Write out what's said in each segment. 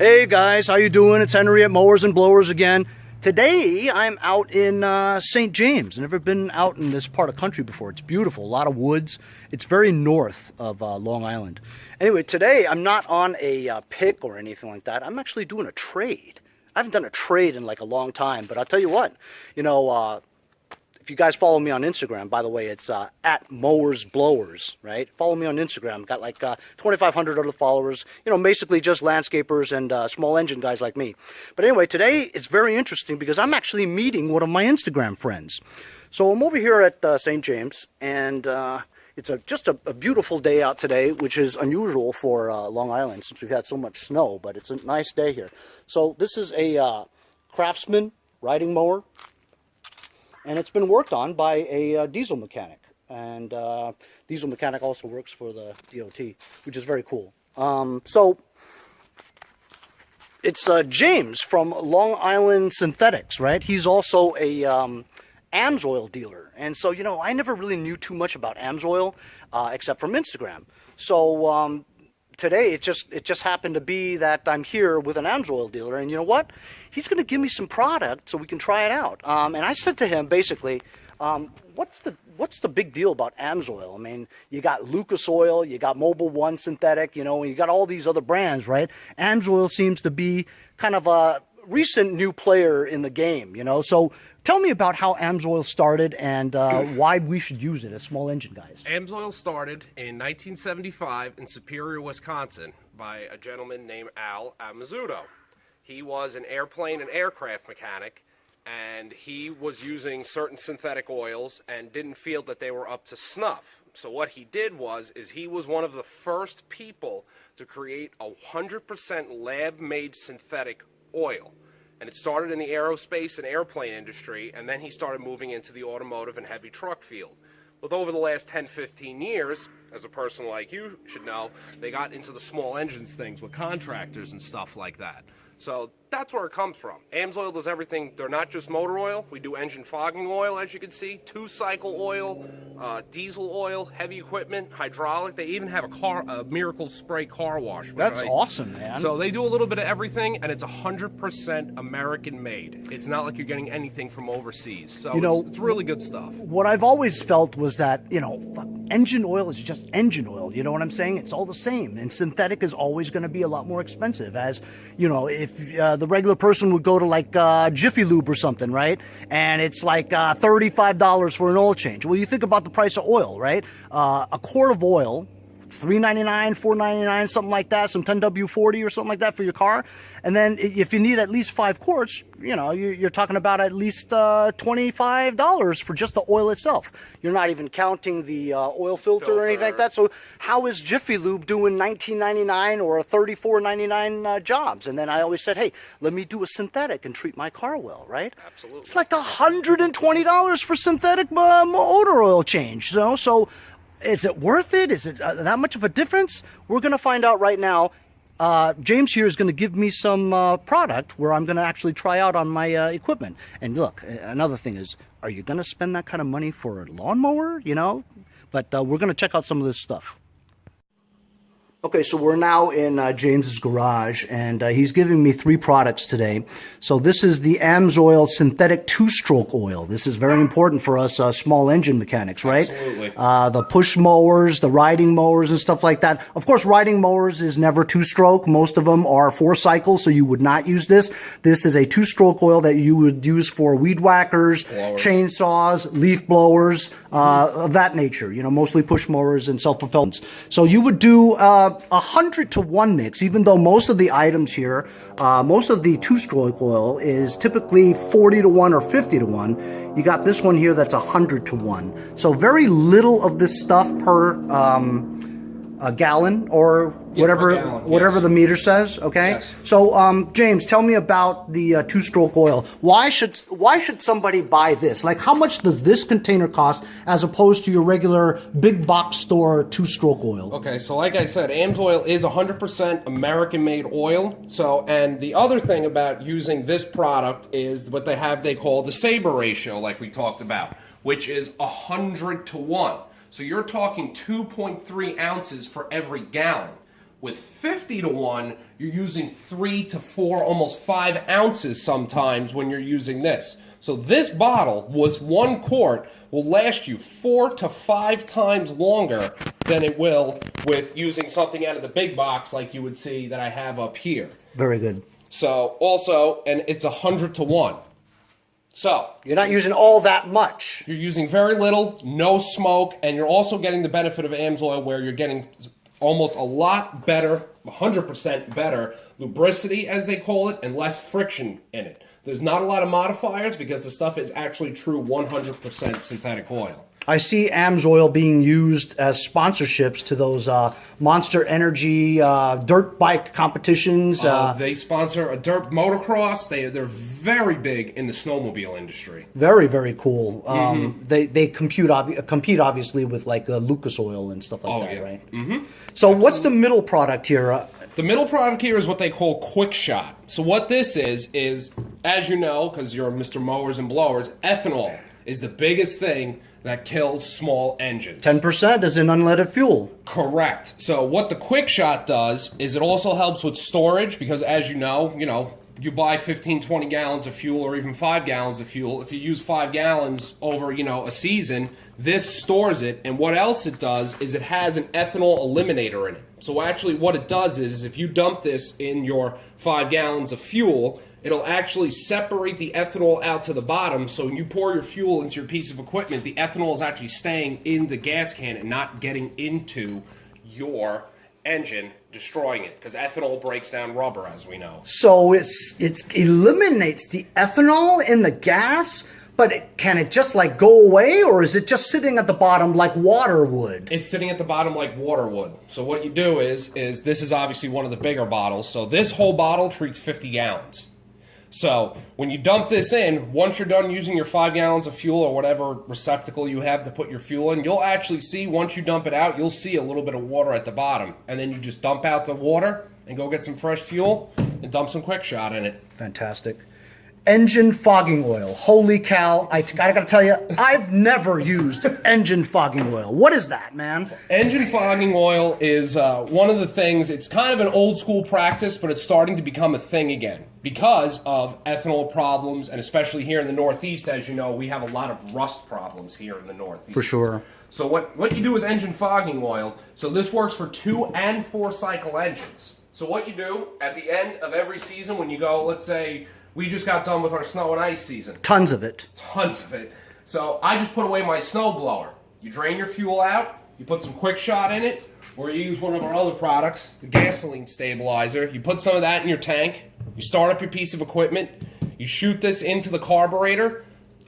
Hey guys, how you doing? It's Henry at Mowers and Blowers again. Today I'm out in St. James. I've never been out in this part of country before. It's beautiful, a lot of woods. It's very north of Long Island. Anyway, today I'm not on a pick or anything like that. I'm actually doing a trade. I haven't done a trade in like a long time, but I'll tell you what, if you guys follow me on Instagram, by the way, it's at Mowers Blowers, right? Follow me on Instagram. Got like 2,500 other followers. Basically just landscapers and small engine guys like me. But anyway, today it's very interesting because I'm actually meeting one of my Instagram friends. So I'm over here at St. James, and it's just a beautiful day out today, which is unusual for Long Island since we've had so much snow. But it's a nice day here. So this is a Craftsman riding mower. And it's been worked on by a diesel mechanic. And diesel mechanic also works for the DOT, which is very cool. So it's James from Long Island Synthetics, right? He's also a Amsoil dealer. And so, I never really knew too much about Amsoil except from Instagram. So today it just happened to be that I'm here with an Amsoil dealer, and you know what? He's going to give me some product so we can try it out. And I said to him basically, what's the big deal about Amsoil? I mean, you got Lucas Oil, you got Mobile One Synthetic, and you got all these other brands, right? Amsoil seems to be kind of a recent new player in the game, So tell me about how Amsoil started and why we should use it as small engine guys. Amsoil started in 1975 in Superior, Wisconsin by a gentleman named Al Amizzuto. He was an airplane and aircraft mechanic, and he was using certain synthetic oils and didn't feel that they were up to snuff. So what he did is he was one of the first people to create a 100% lab-made synthetic oil. And it started in the aerospace and airplane industry, and then he started moving into the automotive and heavy truck field. With over the last 10, 15 years, as a person like you should know, they got into the small engines things with contractors and stuff like that. So that's where it comes from. Amsoil does everything. They're not just motor oil. We do engine fogging oil, as you can see, 2-cycle oil, diesel oil, heavy equipment, hydraulic. They even have a Miracle Spray car wash. That's awesome, man. So they do a little bit of everything, and it's 100% American-made. It's not like you're getting anything from overseas. So it's really good stuff. What I've always felt was that, engine oil is just engine oil. You know what I'm saying? It's all the same. And synthetic is always going to be a lot more expensive, as, if the regular person would go to like Jiffy Lube or something, right? And it's like $35 for an oil change. Well, you think about the price of oil, right? A quart of oil, $3.99, $4.99, something like that, some 10W40 or something like that for your car. And then if you need at least 5 quarts, you're talking about at least $25 for just the oil itself. You're not even counting the oil filter or anything like that. So how is Jiffy Lube doing $19.99 or $34.99 jobs? And then I always said, hey, let me do a synthetic and treat my car well, right? Absolutely. It's like $120 for synthetic motor oil change, So is it worth it? Is it that much of a difference? We're going to find out right now. James here is going to give me some product where I'm going to actually try out on my equipment. And look, another thing is, are you going to spend that kind of money for a lawnmower? But we're going to check out some of this stuff. Okay, so we're now in James's garage, and he's giving me 3 products today. So this is the Amsoil synthetic 2-stroke oil. This is very important for us small engine mechanics, right? Absolutely. The push mowers, the riding mowers, and stuff like that. Of course, riding mowers is never 2-stroke. Most of them are 4 cycles, so you would not use this. This is a 2-stroke oil that you would use for weed whackers, chainsaws, leaf blowers, of that nature. Mostly push mowers and self-propellants. So you would do 100-to-1 mix, even though most of the items here, most of the 2-stroke oil is typically 40-to-1 or 50-to-1. You got this one here that's 100-to-1. So very little of this stuff per gallon or whatever the meter says, okay? Yes. So James, tell me about the 2-stroke oil. Why should somebody buy this? Like, how much does this container cost as opposed to your regular big box store 2-stroke oil? Okay, so like I said, Amsoil is 100% American-made oil. So, and the other thing about using this product is what they call the Sabre ratio, like we talked about, which is 100-to-1. So you're talking 2.3 ounces for every gallon. With 50 to 1, you're using 3 to 4, almost 5 ounces sometimes when you're using this. So this bottle was 1 quart, will last you 4 to 5 times longer than it will with using something out of the big box like you would see that I have up here. Very good. So also, and it's 100 to 1. So you're not using all that much. You're using very little, no smoke, and you're also getting the benefit of Amsoil where you're getting almost a lot better, 100% better lubricity, as they call it, and less friction in it. There's not a lot of modifiers because the stuff is actually true 100% synthetic oil. I see Amsoil being used as sponsorships to those Monster Energy dirt bike competitions. They sponsor a dirt motocross. They're very big in the snowmobile industry. Very, very cool. They compete obviously with like Lucas Oil and stuff like that, right? So what's the middle product here? The middle product here is what they call Quick Shot. So what this is, as you know, because you're Mr. Mowers and Blowers, ethanol is the biggest thing that kills small engines. 10% is in unleaded fuel. Correct. So what the Quick Shot does is it also helps with storage because, as you know, you buy 15, 20 gallons of fuel or even 5 gallons of fuel. If you use 5 gallons over, a season, this stores it. And what else it does is it has an ethanol eliminator in it. So actually what it does is if you dump this in your 5 gallons of fuel, it'll actually separate the ethanol out to the bottom, so when you pour your fuel into your piece of equipment, the ethanol is actually staying in the gas can and not getting into your engine, destroying it, because ethanol breaks down rubber, as we know. So it eliminates the ethanol in the gas, but can it just like go away, or is it just sitting at the bottom like water would? It's sitting at the bottom like water would. So what you do is this is obviously one of the bigger bottles, so this whole bottle treats 50 gallons. So when you dump this in, once you're done using your 5 gallons of fuel or whatever receptacle you have to put your fuel in, you'll actually see, once you dump it out, you'll see a little bit of water at the bottom. And then you just dump out the water and go get some fresh fuel and dump some Quick Shot in it. Fantastic. Engine fogging oil. Holy cow. I gotta tell you, I've never used engine fogging oil. What is that, man? Engine fogging oil is one of the things, it's kind of an old school practice, but it's starting to become a thing again because of ethanol problems, and especially here in the Northeast, as you know, we have a lot of rust problems here in the Northeast. For sure. So what you do with engine fogging oil, so this works for 2 and 4 cycle engines. So what you do at the end of every season when you go, let's say, we just got done with our snow and ice season. Tons of it. Tons of it. So I just put away my snow blower. You drain your fuel out, you put some Quick Shot in it, or you use one of our other products, the gasoline stabilizer. You put some of that in your tank, you start up your piece of equipment, you shoot this into the carburetor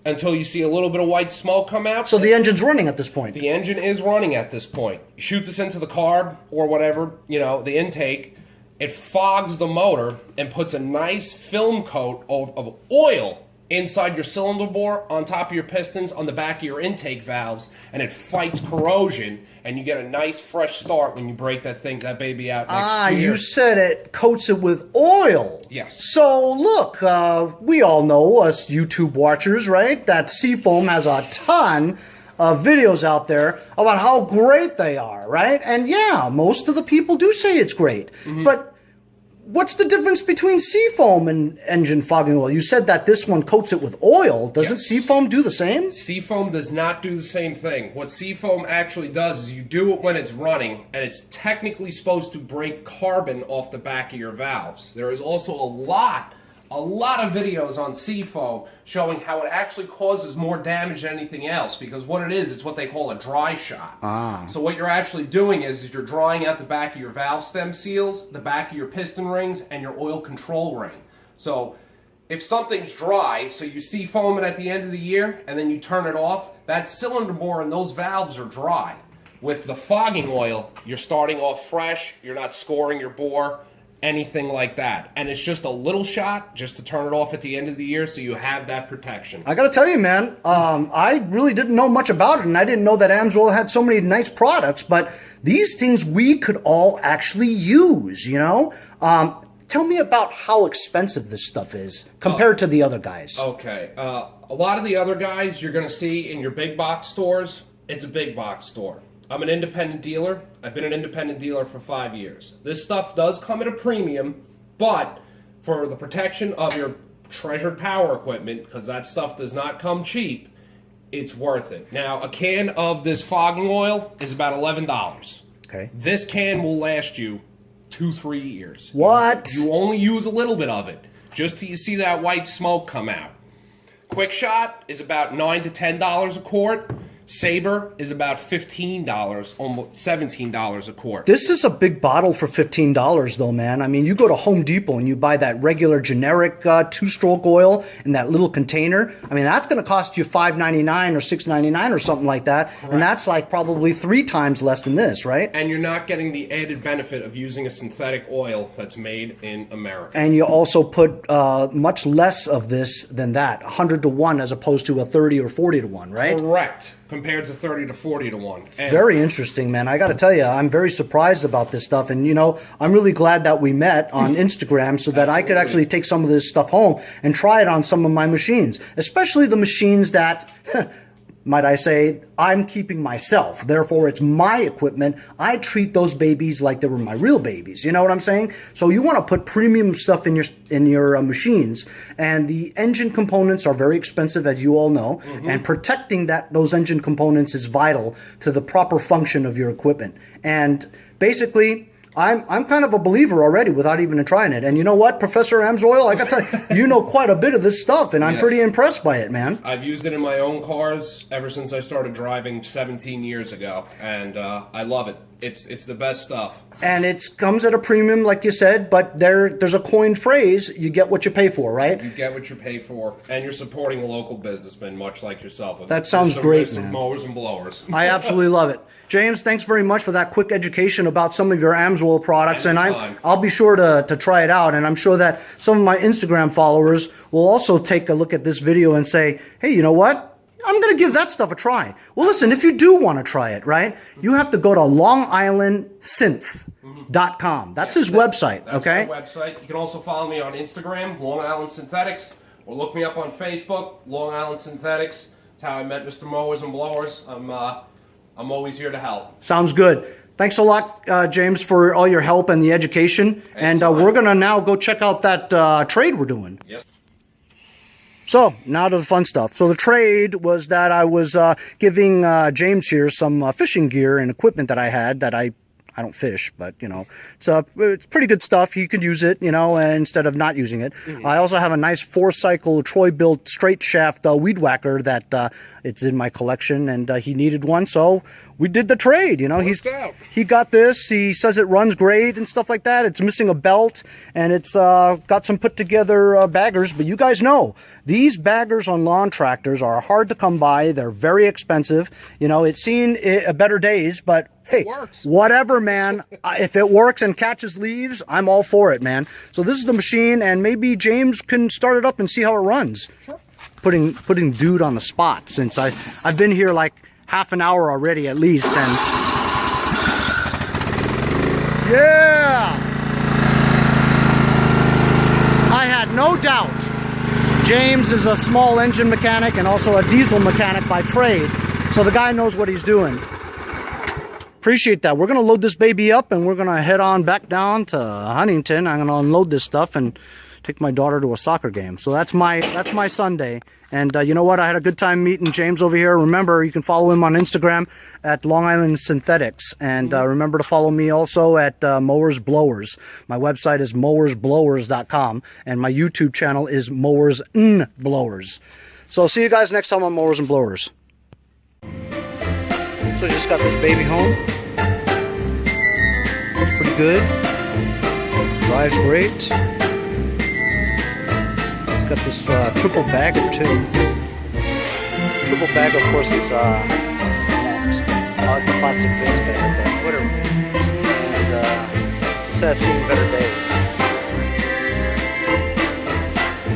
until you see a little bit of white smoke come out. So the engine's running at this point. The engine is running at this point. You shoot this into the carb or whatever, the intake. It fogs the motor and puts a nice film coat of oil inside your cylinder bore, on top of your pistons, on the back of your intake valves, and it fights corrosion, and you get a nice fresh start when you break that baby out next year. You said it coats it with oil. Yes. So look, we all know, us YouTube watchers, right, that Seafoam has a ton of videos out there about how great they are, right? And yeah, most of the people do say it's great. But what's the difference between Seafoam and engine fogging oil? You said that this one coats it with oil. Doesn't Seafoam do the same? Seafoam does not do the same thing. What Seafoam actually does is you do it when it's running, and it's technically supposed to break carbon off the back of your valves. There is also a lot of videos on Seafoam showing how it actually causes more damage than anything else, because what it is, it's what they call a dry shot. So what you're actually doing is you're drying out the back of your valve stem seals, the back of your piston rings, and your oil control ring. So if something's dry, so you Seafoam it at the end of the year, and then you turn it off, that cylinder bore and those valves are dry. With the fogging oil, you're starting off fresh, you're not scoring your bore, anything like that. And it's just a little shot just to turn it off at the end of the year so you have that protection. I gotta tell you, man, I really didn't know much about it, and I didn't know that Amsoil had so many nice products, but these things we could all actually use, Tell me about how expensive this stuff is compared to the other guys. Okay. A lot of the other guys you're going to see in your big box stores, it's a big box store. I'm an independent dealer. I've been an independent dealer for 5 years. This stuff does come at a premium, but for the protection of your treasured power equipment, because that stuff does not come cheap, it's worth it. Now, a can of this fogging oil is about $11. Okay. This can will last you 2-3 years. What? You only use a little bit of it, just till you see that white smoke come out. Quick Shot is about $9 to $10 a quart. Sabre is about $15, almost $17 a quart. This is a big bottle for $15 though, man. I mean, you go to Home Depot and you buy that regular generic two-stroke oil in that little container. I mean, that's going to cost you $5.99 or $6.99 or something like that. Correct. And that's like probably 3 times less than this, right? And you're not getting the added benefit of using a synthetic oil that's made in America. And you also put much less of this than that, 100 to 1 as opposed to a 30 or 40 to 1, right? Correct. Compared to 30 to 40 to 1. Very interesting, man. I got to tell you, I'm very surprised about this stuff. And, you know, I'm really glad that we met on Instagram so that I could actually take some of this stuff home and try it on some of my machines, especially the machines that, might I say, I'm keeping myself. Therefore, it's my equipment. I treat those babies like they were my real babies. You know what I'm saying? So you want to put premium stuff in your machines, and the engine components are very expensive, as you all know. And protecting those engine components is vital to the proper function of your equipment. And basically, I'm kind of a believer already without even trying it. And you know what, Professor Amsoil, I got to tell you, you know quite a bit of this stuff, and I'm pretty impressed by it, man. I've used it in my own cars ever since I started driving 17 years ago, and I love it. It's the best stuff. And it comes at a premium, like you said, but there's a coined phrase, you get what you pay for, right? You get what you pay for, and you're supporting a local businessman, much like yourself. That sounds great, man. Mowers and blowers. I absolutely love it. James, thanks very much for that quick education about some of your Amsoil products. Anytime. And I'll be sure to try it out. And I'm sure that some of my Instagram followers will also take a look at this video and say, hey, you know what? I'm going to give that stuff a try. Well, listen, if you do want to try it, right, you have to go to longislandsynth.com. That's his website, okay? That's my website. You can also follow me on Instagram, Long Island Synthetics, or look me up on Facebook, Long Island Synthetics. That's how I met Mr. Mowers and Blowers. I'm always here to help. Sounds good. Thanks a lot, James, for all your help and the education. And we're going to now go check out that trade we're doing. Yes. So, now to the fun stuff. So the trade was that I was giving James here some fishing gear and equipment that I had that I don't fish, but, you know, it's pretty good stuff. You could use it, you know, instead of not using it. I also have a nice 4-cycle Troy-built straight shaft weed whacker that it's in my collection, and he needed one, so we did the trade, you know. He got this. He says it runs great and stuff like that. It's missing a belt, and it's got some put-together baggers, but you guys know, these baggers on lawn tractors are hard to come by. They're very expensive. You know, it's seen better days, but hey, whatever, man. If it works and catches leaves, I'm all for it, man. So this is the machine, and maybe James can start it up and see how it runs. Sure. Putting dude on the spot, since I've been here like half an hour already at least, and yeah, I had no doubt. James is a small engine mechanic and also a diesel mechanic by trade, so the guy knows what he's doing. Appreciate that. We're going to load this baby up, and we're going to head on back down to Huntington. I'm going to unload this stuff and take my daughter to a soccer game. So that's my Sunday. And you know what? I had a good time meeting James over here. Remember, you can follow him on Instagram at Long Island Synthetics. And remember to follow me also at Mowers Blowers. My website is mowersblowers.com. And my YouTube channel is Mowers N Blowers. So see you guys next time on Mowers and Blowers. So I just got this baby home. Looks pretty good. Drives great. It's got this triple bagger too. Triple bag, of course, is net. I like the plastic bins better, but whatever. And this has seen better days.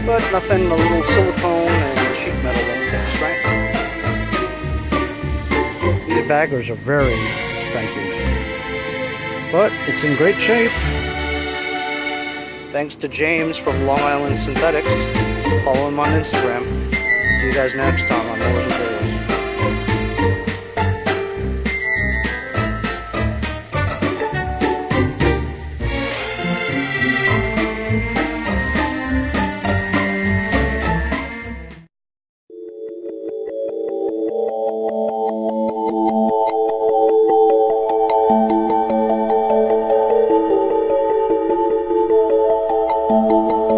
But nothing, a little silicone and sheet metal won't fix, right? These baggers are very expensive, but it's in great shape. Thanks to James from Long Island Synthetics. Follow him on Instagram. See you guys next time on Mowers and Blowers.